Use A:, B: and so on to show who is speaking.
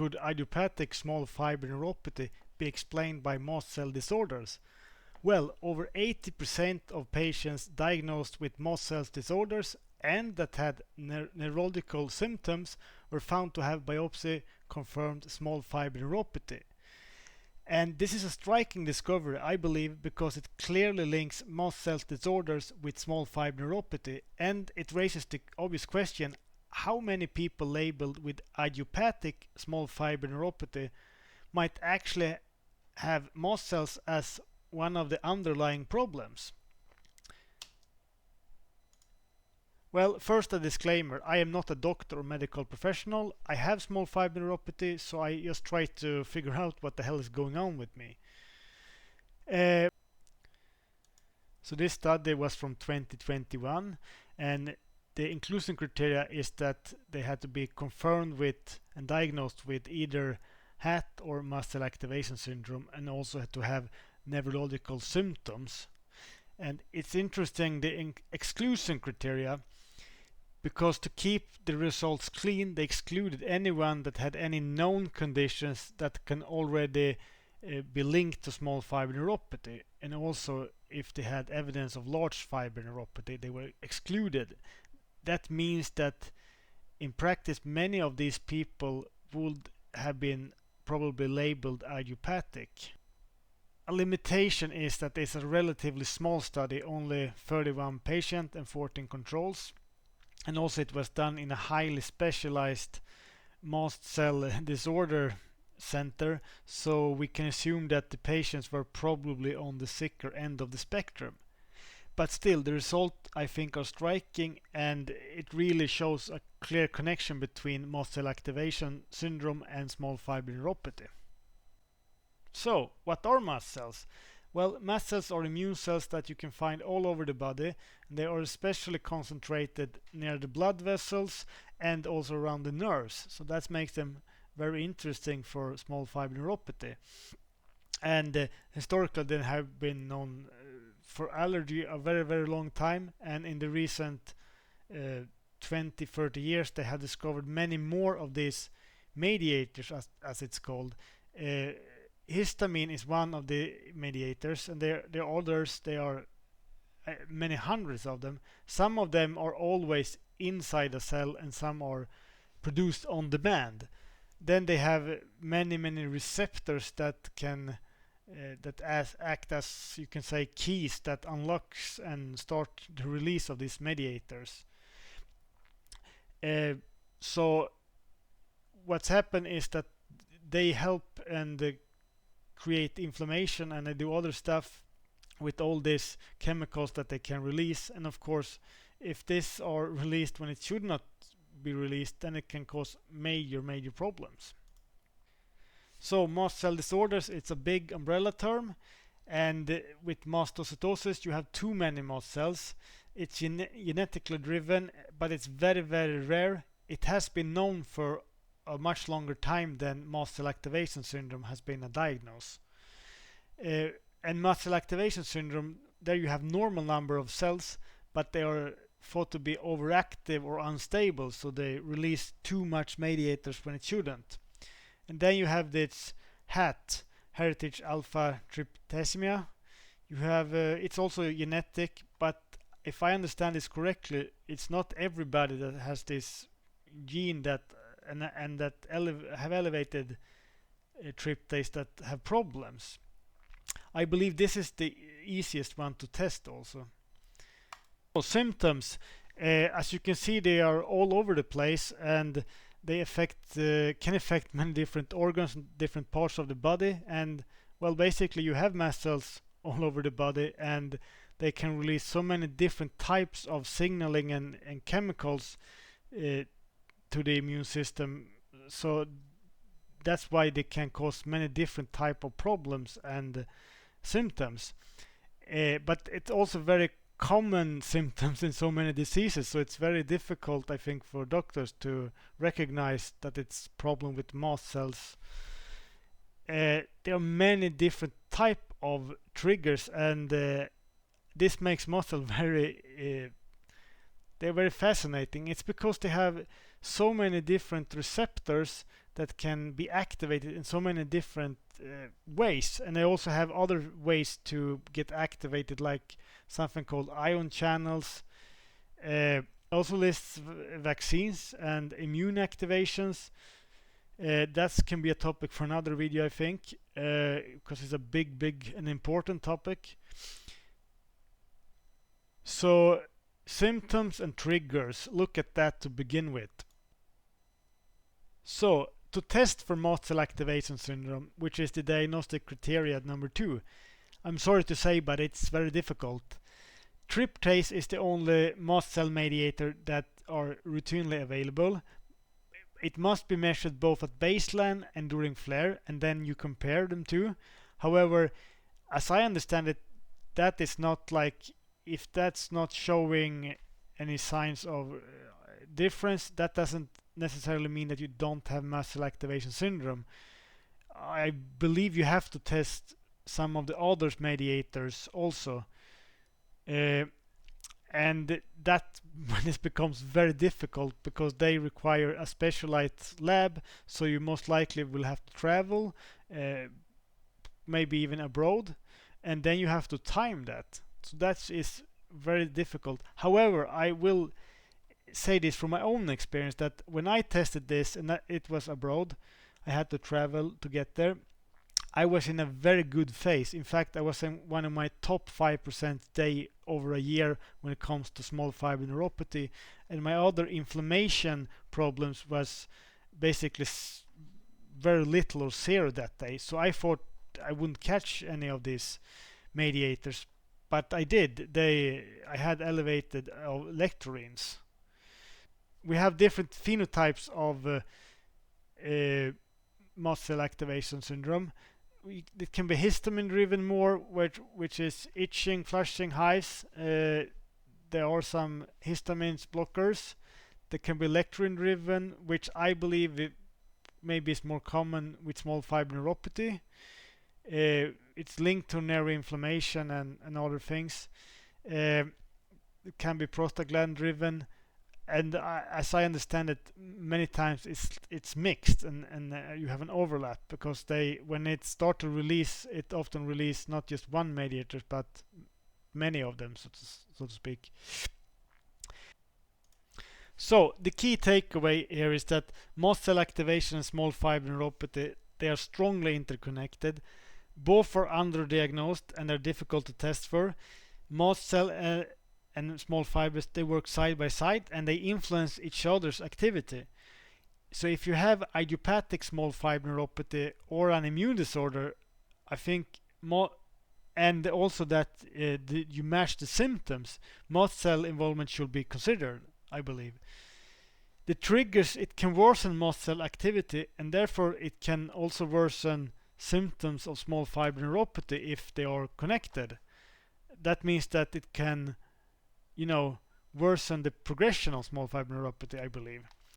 A: could idiopathic small fiber neuropathy be explained by mast cell disorders? Well, over 80% of patients diagnosed with mast cell disorders and that had neurological symptoms were found to have biopsy-confirmed small fiber neuropathy. And this is a striking discovery, I believe, because it clearly links mast cell disorders with small fiber neuropathy, and it raises the obvious question: how many people labeled with idiopathic small fiber neuropathy might actually have mast cells as one of the underlying problems? Well, first a disclaimer: I am not a doctor or medical professional. I have small fiber neuropathy, so I just try to figure out what the hell is going on with me. So this study was from 2021, and the inclusion criteria is that they had to be confirmed with and diagnosed with either HAT or Mast Cell Activation Syndrome, and also had to have neurological symptoms. And it's interesting, the exclusion criteria, because to keep the results clean, they excluded anyone that had any known conditions that can already be linked to small fiber neuropathy, and also if they had evidence of large fiber neuropathy, they were excluded. That means that in practice many of these people would have been probably labeled idiopathic. A limitation is that it's a relatively small study, only 31 patients and 14 controls, and also it was done in a highly specialized mast cell disorder center, so we can assume that the patients were probably on the sicker end of the spectrum. But still, the result I think are striking, and it really shows a clear connection between mast cell activation syndrome and small fiber neuropathy. So, what are mast cells? Well, mast cells are immune cells that you can find all over the body. They are especially concentrated near the blood vessels and also around the nerves. So that makes them very interesting for small fiber neuropathy. And historically they have been known for allergy a very, very long time. And in the recent 20-30 years they have discovered many more of these mediators, as it's called. Histamine is one of the mediators, and there are others. There are many hundreds of them. Some of them are always inside a cell, and some are produced on demand. Then they have many receptors that can act as, you can say, keys that unlocks and start the release of these mediators. So what's happened is that they help and create inflammation, and they do other stuff with all these chemicals that they can release. And of course, if these are released when it should not be released, then it can cause major problems. So mast cell disorders, it's a big umbrella term, and with mastocytosis you have too many mast cells. It's genetically driven, but it's very rare. It has been known for a much longer time than mast cell activation syndrome has been a diagnosis. And mast cell activation syndrome, there you have normal number of cells, but they are thought to be overactive or unstable, so they release too much mediators when it shouldn't. And then you have this HAT, heritage alpha tryptophanemia. You have it's also genetic, but if I understand this correctly, it's not everybody that has this gene that and that have elevated tryptase that have problems. I believe this is the easiest one to test also. So symptoms, as you can see, they are all over the place, and they can affect many different organs and different parts of the body. And well, basically you have mast cells all over the body, and they can release so many different types of signaling and chemicals to the immune system. So that's why they can cause many different type of problems and symptoms. But it's also very common symptoms in so many diseases, so it's very difficult, I think, for doctors to recognize that it's problem with mast cells. There are many different type of triggers, and this makes mast cell they're very fascinating. It's because they have so many different receptors that can be activated in so many different ways, and they also have other ways to get activated, like something called ion channels. Also lists vaccines and immune activations. That can be a topic for another video, I think, because it's a big and important topic. So symptoms and triggers, look at that to begin with. So to test for Mast Cell Activation Syndrome, which is the diagnostic criteria number 2, I'm sorry to say, but it's very difficult. Tryptase is the only mast cell mediator that are routinely available. It must be measured both at baseline and during flare, and then you compare them two. However, as I understand it, that is not like, if that's not showing any signs of difference, that doesn't necessarily mean that you don't have mast cell activation syndrome. I believe you have to test some of the other mediators also. And that when it becomes very difficult, because they require a specialized lab, so you most likely will have to travel, maybe even abroad, and then you have to time that. So that is very difficult. However, I will say this from my own experience, that when I tested this, and that it was abroad, I had to travel to get there, I was in a very good phase. In fact, I was in one of my top 5% day over a year when it comes to small fiber neuropathy, and my other inflammation problems was basically very little or zero that day. So I thought I wouldn't catch any of these mediators, but I did. I had elevated lecturins. We have different phenotypes of mast cell activation syndrome. It can be histamine driven more, which is itching, flushing, hives. There are some histamine blockers. There can be lecturin driven, which I believe maybe is more common with small fiber neuropathy. It's linked to neuroinflammation and other things. It can be prostaglandin driven, and as I understand it, many times it's mixed, and you have an overlap, because when it start to release, it often release not just one mediator but many of them, so to speak. So the key takeaway here is that mast cell activation and small fiber neuropathy, they are strongly interconnected. Both are underdiagnosed and are difficult to test for. Mast cell and small fibers, they work side by side and they influence each other's activity. So if you have idiopathic small fiber neuropathy or an immune disorder, I think and also that you match the symptoms, mast cell involvement should be considered, I believe. The triggers, it can worsen mast cell activity, and therefore it can also worsen symptoms of small fiber neuropathy if they are connected. That means that it can worsen the progression of small fiber neuropathy, I believe.